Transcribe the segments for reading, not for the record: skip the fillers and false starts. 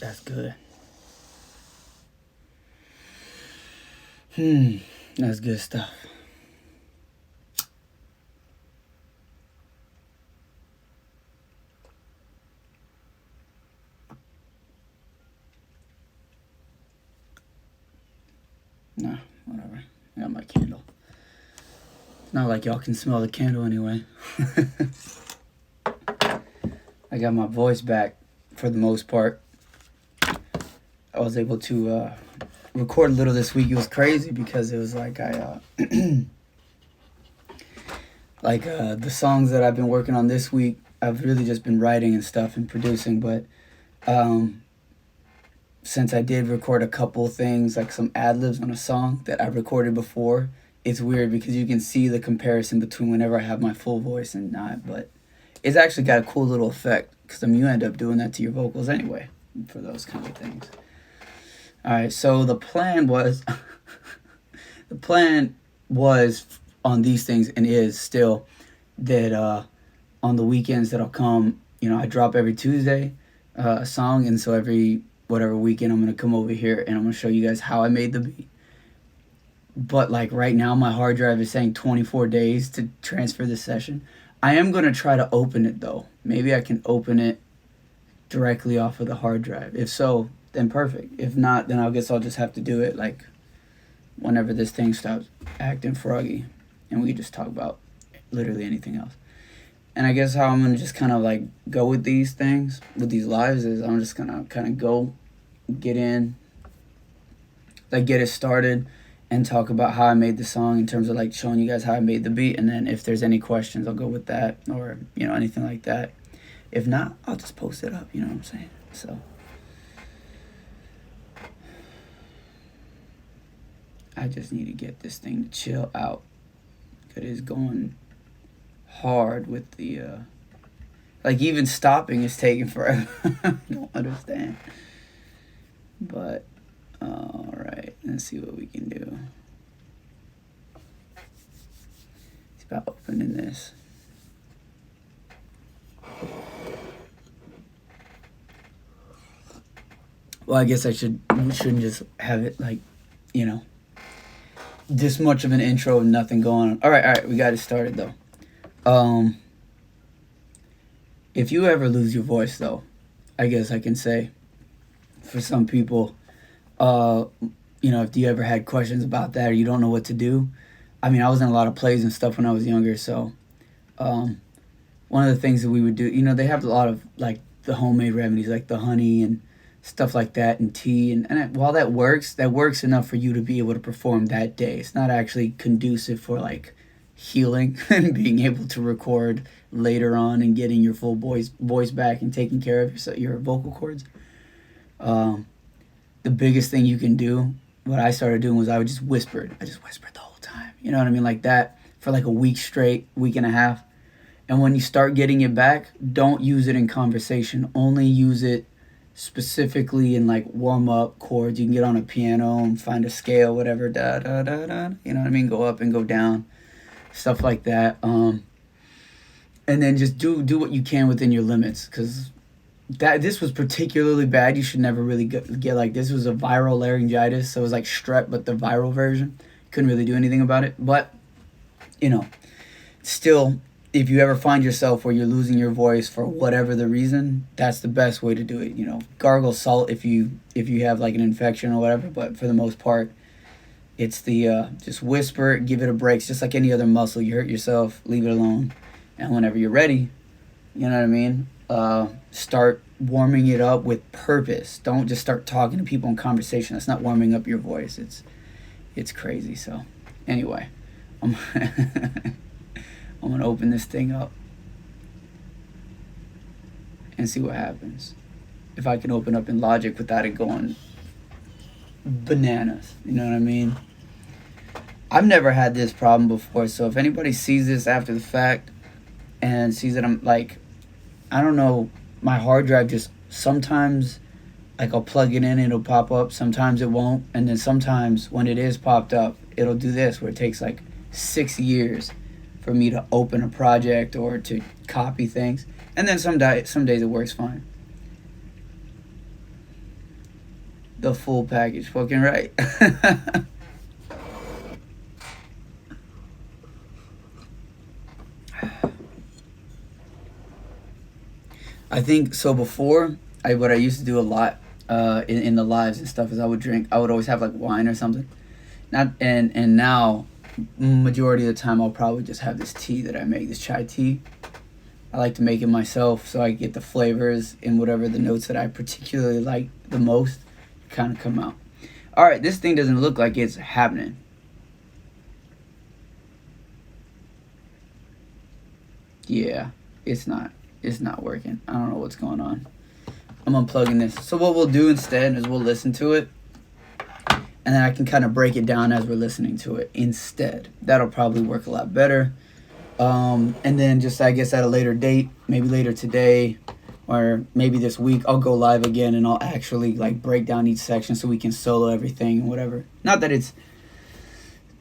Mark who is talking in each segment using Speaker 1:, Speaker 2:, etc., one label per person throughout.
Speaker 1: That's good. That's good stuff. Nah, whatever. I got my candle. Not like y'all can smell the candle anyway. I got my voice back for the most part. I was able to record a little this week. It was crazy because it was like the songs that I've been working on this week, I've really just been writing and stuff and producing. But since I did record a couple things, like some ad-libs on a song that I recorded before, it's weird because you can see the comparison between whenever I have my full voice and not. But it's actually got a cool little effect because you end up doing that to your vocals anyway for those kind of things. All right, so the plan was on these things, and is still, that on the weekends that I'll come, I drop every Tuesday a song, and so every whatever weekend I'm gonna come over here and I'm gonna show you guys how I made the beat. But like right now, my hard drive is saying 24 days to transfer this session. I am gonna try to open it though. Maybe I can open it directly off of the hard drive. If so, then perfect. If not, then I guess I'll just have to do it like whenever this thing stops acting froggy, and we can just talk about literally anything else. And I guess how I'm gonna just kind of like go with these things, with these lives, is I'm just gonna kind of go get in, like get it started, and talk about how I made the song in terms of like showing you guys how I made the beat, and then if there's any questions, I'll go with that, or anything like that. If not, I'll just post it up. You know what I'm saying? So I just need to get this thing to chill out. It is going hard with the like even stopping is taking forever. I don't understand. But all right, let's see what we can do. It's about opening this. Well, I guess we shouldn't just have it like, this much of an intro and nothing going on. All right, we got it started though. If you ever lose your voice though, I guess I can say, for some people, if you ever had questions about that or you don't know what to do. I mean, I was in a lot of plays and stuff when I was younger, so one of the things that we would do, they have a lot of like the homemade remedies, like the honey and stuff like that, and tea, and while that works enough for you to be able to perform that day. It's not actually conducive for like healing and being able to record later on and getting your full voice back and taking care of your vocal cords. The biggest thing you can do, what I started doing, was I just whispered the whole time, you know what I mean, like that for like a week straight, week and a half. And when you start getting it back, don't use it in conversation, only use it specifically in like warm-up chords. You can get on a piano and find a scale, whatever, da da da da, you know what I mean, go up and go down, stuff like that. And then just do what you can within your limits, because this was particularly bad. You should never really get like this. It was a viral laryngitis, so it was like strep, but the viral version. Couldn't really do anything about it, but still, if you ever find yourself where you're losing your voice for whatever the reason, that's the best way to do it. Gargle salt if you have like an infection or whatever, but for the most part, it's the just whisper, give it a break. It's just like any other muscle. You hurt yourself, leave it alone, and whenever you're ready, you know what I mean, start warming it up with purpose. Don't just start talking to people in conversation. That's not warming up your voice. It's crazy. So anyway, I'm gonna open this thing up and see what happens. If I can open up in Logic without it going bananas, you know what I mean? I've never had this problem before, so if anybody sees this after the fact and sees that I'm like, I don't know, my hard drive just sometimes, like I'll plug it in and it'll pop up, sometimes it won't, and then sometimes when it is popped up, it'll do this where it takes like 6 years for me to open a project or to copy things, and then some days it works fine. The full package. Fucking right. I think so. Before, what I used to do a lot in the lives and stuff is I would drink. I would always have like wine or something. Not and now, majority of the time I'll probably just have this tea that I make. This chai tea. I like to make it myself so I get the flavors and whatever the notes that I particularly like the most kind of come out. All right, this thing doesn't look like it's happening. Yeah, it's not. It's not working. I don't know what's going on. I'm unplugging this. So what we'll do instead is we'll listen to it, and then I can kind of break it down as we're listening to it instead. That'll probably work a lot better. And then just, I guess, at a later date, maybe later today or maybe this week, I'll go live again and I'll actually like break down each section so we can solo everything and whatever. Not that it's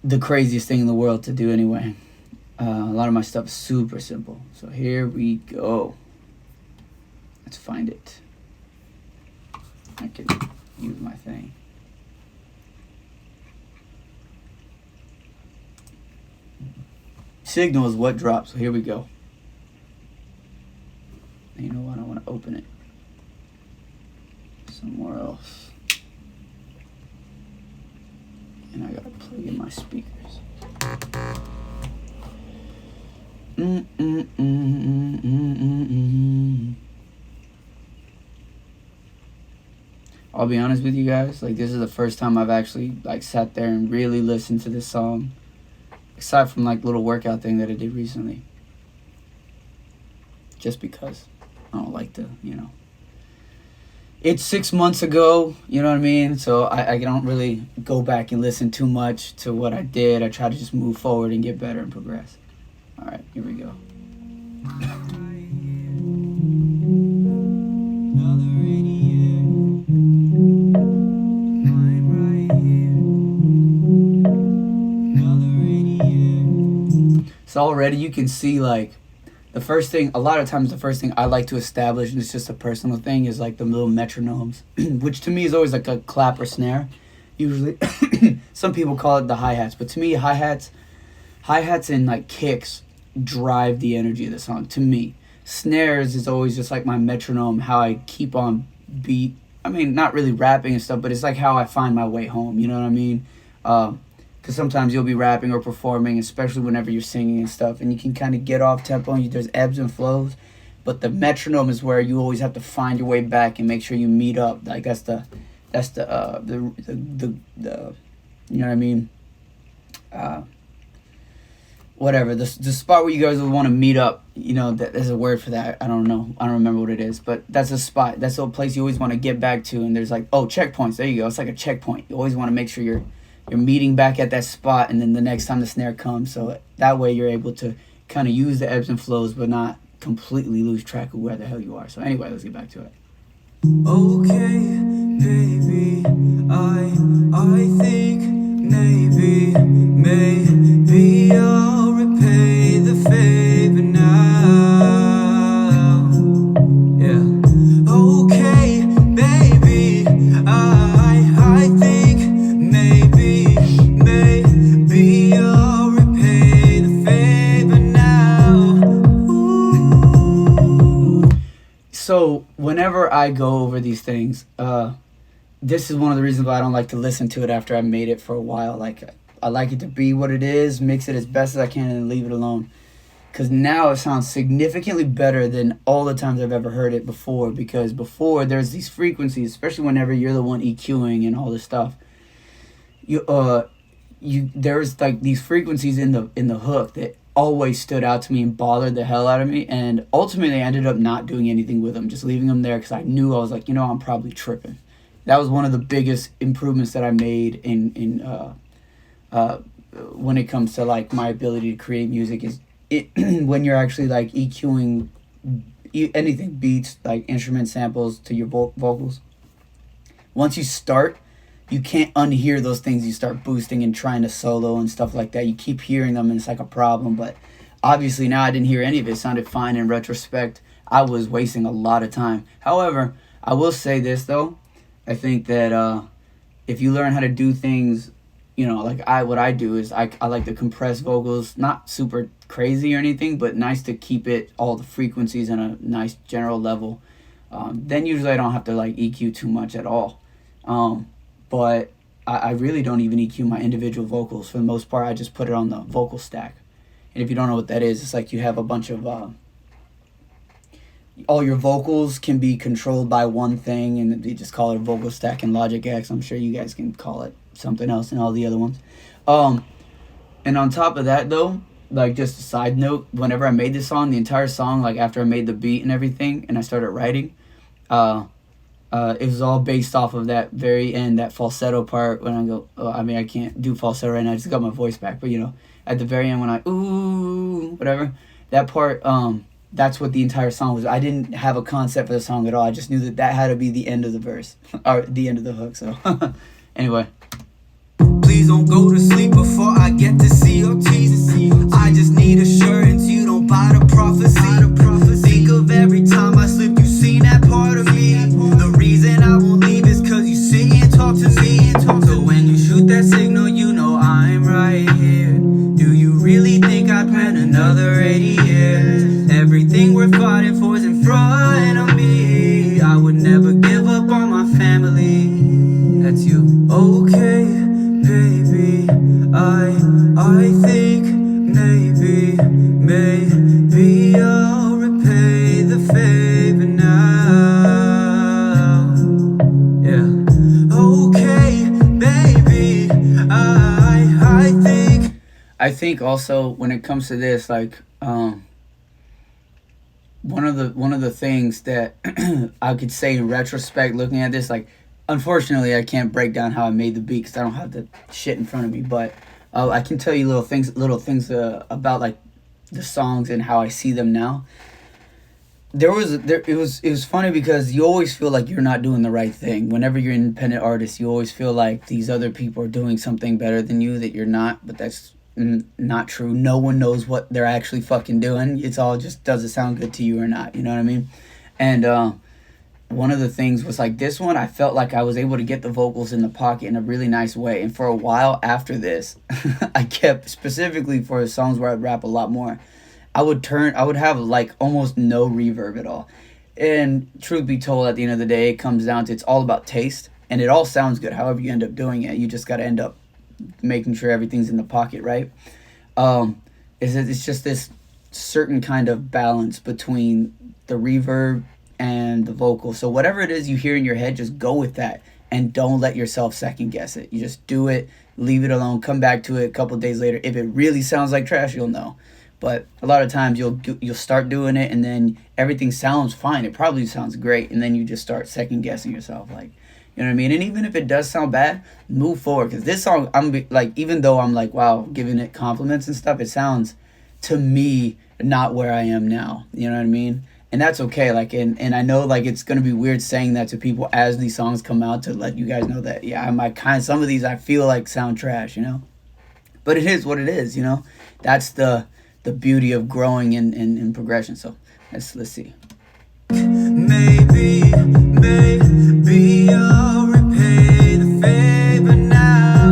Speaker 1: the craziest thing in the world to do anyway. A lot of my stuff is super simple. So here we go. Let's find it. I can use my thing. Signal is what drops. So here we go. You know what? I want to open it somewhere else. And I gotta plug in my speakers. I'll be honest with you guys, like this is the first time I've actually like sat there and really listened to this song, aside from like little workout thing that I did recently. Just because I don't like to, It's 6 months ago, you know what I mean? So I don't really go back and listen too much to what I did. I try to just move forward and get better and progress. All right, here we go. So already you can see like the first thing, a lot of times the first thing I like to establish, and it's just a personal thing, is like the little metronomes, which to me is always like a clap or snare. Usually, some people call it the hi-hats, but to me hi-hats and like kicks drive the energy of the song. To me, snares is always just like my metronome, how I keep on beat. I mean, not really rapping and stuff, but it's like how I find my way home. You know what I mean? Because sometimes you'll be rapping or performing, especially whenever you're singing and stuff, and you can kind of get off tempo and there's ebbs and flows. But the metronome is where you always have to find your way back and make sure you meet up. Like that's the you know what I mean? Whatever the spot where you guys would want to meet up. There's a word for that. I don't know. I don't remember what it is, but that's a spot. That's a place you always want to get back to. And there's like checkpoints. There you go. It's like a checkpoint. You always want to make sure you're meeting back at that spot, and then the next time the snare comes, so that way you're able to kind of use the ebbs and flows but not completely lose track of where the hell you are. So anyway, let's get back to it. Okay, baby, I think maybe I'll repay the favor now. Yeah. Okay, baby, I think maybe I'll repay the favor now. Ooh. So whenever I go over these things, this is one of the reasons why I don't like to listen to it after I made it for a while. Like, I like it to be what it is, mix it as best as I can, and leave it alone. Because now it sounds significantly better than all the times I've ever heard it before. Because before, there's these frequencies, especially whenever you're the one EQing and all this stuff. There's like these frequencies in the hook that always stood out to me and bothered the hell out of me. And ultimately, I ended up not doing anything with them, just leaving them there because I knew I was like, I'm probably tripping. That was one of the biggest improvements that I made in when it comes to like my ability to create music is when you're actually like EQing anything, beats, like instrument samples to your vocals. Once you start, you can't unhear those things. You start boosting and trying to solo and stuff like that. You keep hearing them and it's like a problem. But obviously now I didn't hear any of it. It sounded fine in retrospect. I was wasting a lot of time. However, I will say this though. I think that if you learn how to do things, like what I do is I like to compress vocals, not super crazy or anything, but nice to keep it all the frequencies on a nice general level. Then usually I don't have to like EQ too much at all. But I really don't even EQ my individual vocals. For the most part, I just put it on the vocal stack. And if you don't know what that is, it's like you have a bunch of all your vocals can be controlled by one thing, and they just call it a vocal stack in Logic X. I'm sure you guys can call it something else in all the other ones. And on top of that, though, like just a side note, whenever I made this song, the entire song, like after I made the beat and everything, and I started writing, it was all based off of that very end, that falsetto part when I go. I mean, I can't do falsetto right now. I just got my voice back, but at the very end when I ooh whatever that part, that's what the entire song was. I didn't have a concept for the song at all. I just knew that had to be the end of the verse or the end of the hook. So anyway.
Speaker 2: Please don't go to sleep before I get to see your teeth. I just need assurance you don't buy the prophecy. Think of every time I slip, you seen that part of me. The reason I won't leave is cause you sit and talk to me. So when you shoot that signal, you know I'm right here. Do you really think I'd plan another 80 years? Everything we're fighting for is in front of me. I would never give up on my family. That's you. Okay, baby, I think maybe I'll repay the favor now. Yeah. Okay, baby,
Speaker 1: I think also when it comes to this, like one of the things that I could say in retrospect, looking at this, like unfortunately I can't break down how I made the beat because I don't have the shit in front of me, but I can tell you little things about like the songs and how I see them now. It was funny because you always feel like you're not doing the right thing. Whenever you're an independent artist, you always feel like these other people are doing something better than you that you're not, but that's not true. No one knows what they're actually fucking doing. It's all just, does it sound good to you or not? You know what I mean? And one of the things was like this one, I felt like I was able to get the vocals in the pocket in a really nice way. And for a while after this, I kept, specifically for songs where I'd rap a lot more, I would have like almost no reverb at all. And truth be told, at the end of the day, it comes down to, it's all about taste. And it all sounds good however you end up doing it. You just got to end up making sure everything's in the pocket, right? It's just this certain kind of balance between the reverb and the vocal. So whatever it is you hear in your head, just go with that and don't let yourself second guess it. You just do it, leave it alone, come back to it a couple days later. If it really sounds like trash, you'll know. But a lot of times you'll start doing it and then everything sounds fine. It probably sounds great, and then you just start second guessing yourself, like, you know what I mean? And even if it does sound bad, move forward, because this song, I'm like, even though I'm like, wow, giving it compliments and stuff, it sounds to me not where I am now. You know what I mean? And that's okay. Like, and I know like it's gonna be weird saying that to people as these songs come out, to let you guys know that I might some of these I feel like sound trash, but it is what it is. That's the beauty of growing in progression. So let's see.
Speaker 2: maybe I'll repay the favor now.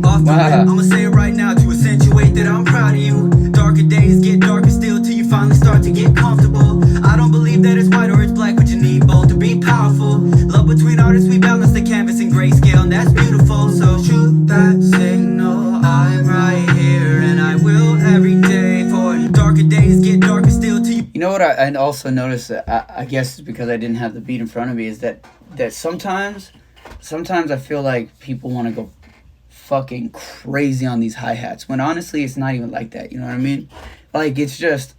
Speaker 2: Off the rip, I'ma say it right now to accentuate that I'm proud of you. Darker days get darker still till you finally start to get comfortable. I don't believe that it's white or it's black, but you need both to be powerful. Love between artists, we balance the canvas in grayscale, and that's beautiful. So shoot that signal, I'm right here, and I will every day. For darker days get darker still till you.
Speaker 1: You know what I also noticed, that I guess it's because I didn't have the beat in front of me, is that sometimes I feel like people want to go fucking crazy on these hi-hats, when honestly it's not even like that. You know what I mean? Like, it's just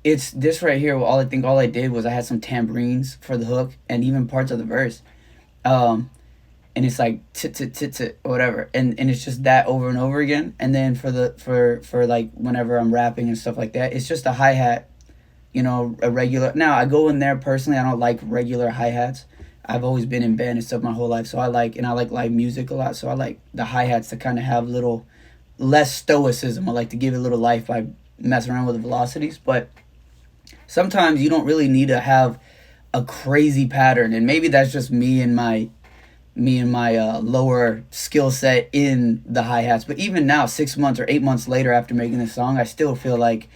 Speaker 1: it's this right here. All I did was I had some tambourines for the hook and even parts of the verse, and it's like tit or whatever, and it's just that over and over again. And then for like whenever I'm rapping and stuff like that, it's just a hi-hat, a regular. Now I go in there personally, I don't like regular hi-hats. I've always been in band and stuff my whole life, so I like live music a lot, so I like the hi-hats to kind of have little less stoicism. I like to give it a little life by messing around with the velocities. But sometimes you don't really need to have a crazy pattern, and maybe that's just me and my lower skill set in the hi hats. But even now, 6 months or 8 months later after making this song, I still feel like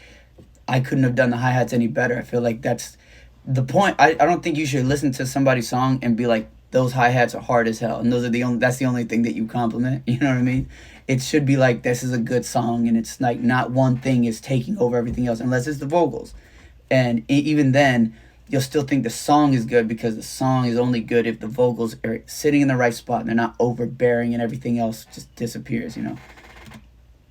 Speaker 1: I couldn't have done the hi hats any better. I feel like that's the point. I don't think you should listen to somebody's song and be like, those hi hats are hard as hell, and those are the only that's the only thing that you compliment. You know what I mean? It should be like, this is a good song, and it's like not one thing is taking over everything else, unless it's the vocals. And even then, you'll still think the song is good, because the song is only good if the vocals are sitting in the right spot and they're not overbearing and everything else just disappears. You know.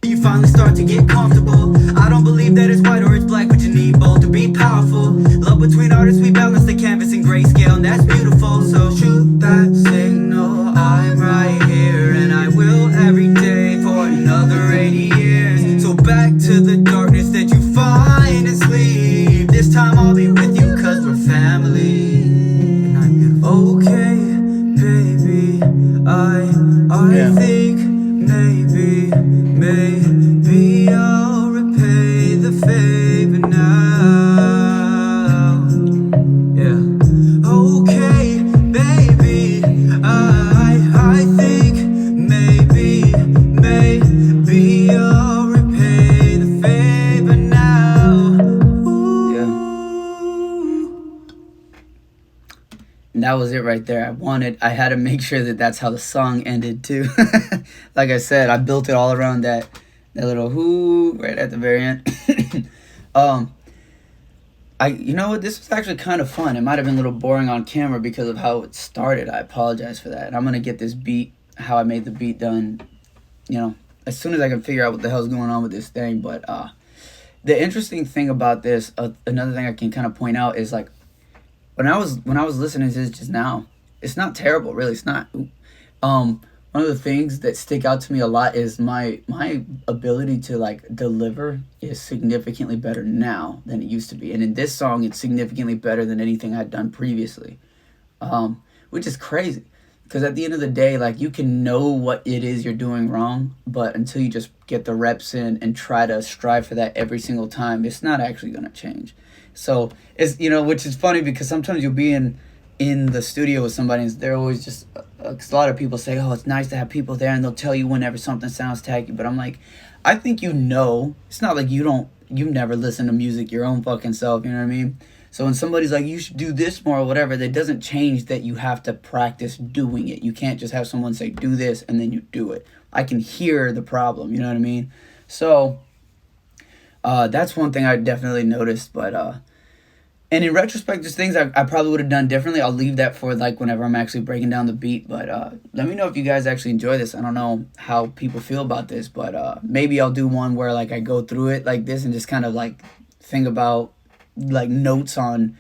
Speaker 2: You finally start to get comfortable. I don't believe that it's white or it's black, but you need both to be powerful. Love between artists, we balance the canvas in grayscale, and that's beautiful. So shoot that signal, I'm right here, and I will every day for another 80 years. So back to the darkness that you find and sleep. This time I'll be with you, cause we're family. And I'm beautiful. Okay, baby, I
Speaker 1: Yeah.
Speaker 2: think maybe I'll repay the favor now. Yeah. Okay, baby, I think maybe I'll repay the favor now.
Speaker 1: Yeah.
Speaker 2: Ooh.
Speaker 1: And that was it right there. I had to make sure that that's how the song ended too. Like I said, I built it all around that little whoo right at the very end. um, you know what? This was actually kind of fun. It might have been a little boring on camera because of how it started. I apologize for that. And I'm gonna get this beat, how I made the beat done, you know, as soon as I can figure out what the hell's going on with this thing. But the interesting thing about this, another thing I can kind of point out is like, when I was listening to this just now, it's not terrible, really. It's not. One of the things that stick out to me a lot is my ability to like deliver is significantly better now than it used to be, and in this song, it's significantly better than anything I'd done previously, which is crazy. Because at the end of the day, like, you can know what it is you're doing wrong, but until you just get the reps in and try to strive for that every single time, it's not actually gonna change. So it's, which is funny, because sometimes you'll be in the studio with somebody, and they're always just 'cause a lot of people say, oh, it's nice to have people there, and they'll tell you whenever something sounds tacky. But I'm like, I think it's not like you've never listened to music your own fucking self. You know what I mean? So when somebody's like, you should do this more or whatever, that doesn't change that you have to practice doing it. You can't just have someone say, do this, and then you do it. I can hear the problem. You know what I mean? So that's one thing I definitely noticed. But and in retrospect, there's things I probably would have done differently. I'll leave that for like whenever I'm actually breaking down the beat. But let me know if you guys actually enjoy this. I don't know how people feel about this, but maybe I'll do one where like I go through it like this and just kind of like think about like notes on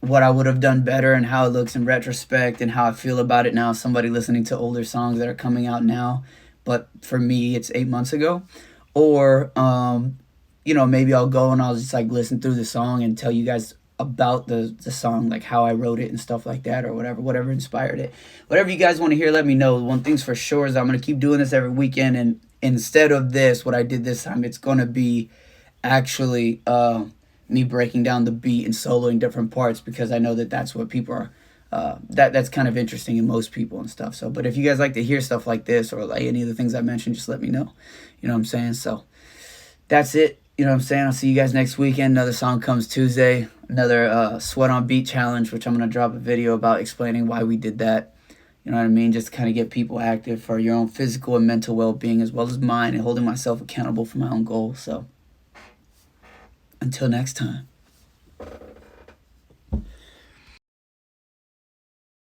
Speaker 1: what I would have done better and how it looks in retrospect and how I feel about it now. Somebody listening to older songs that are coming out now, but for me, it's 8 months ago. Or maybe I'll go and I'll just like listen through the song and tell you guys about the song, like how I wrote it and stuff like that, or whatever inspired it. Whatever you guys want to hear, let me know. One thing's for sure is I'm going to keep doing this every weekend, and instead of this, what I did this time, it's going to be actually me breaking down the beat and soloing different parts, because I know that that's what people are that's kind of interesting in most people and stuff. So, but if you guys like to hear stuff like this, or like any of the things I mentioned, just let me know. You know what I'm saying? So that's it. You know what I'm saying? I'll see you guys next weekend. Another song comes Tuesday. Another Sweat on Beat challenge, which I'm going to drop a video about explaining why we did that. You know what I mean? Just to kind of get people active for your own physical and mental well-being, as well as mine, and holding myself accountable for my own goals. So until next time.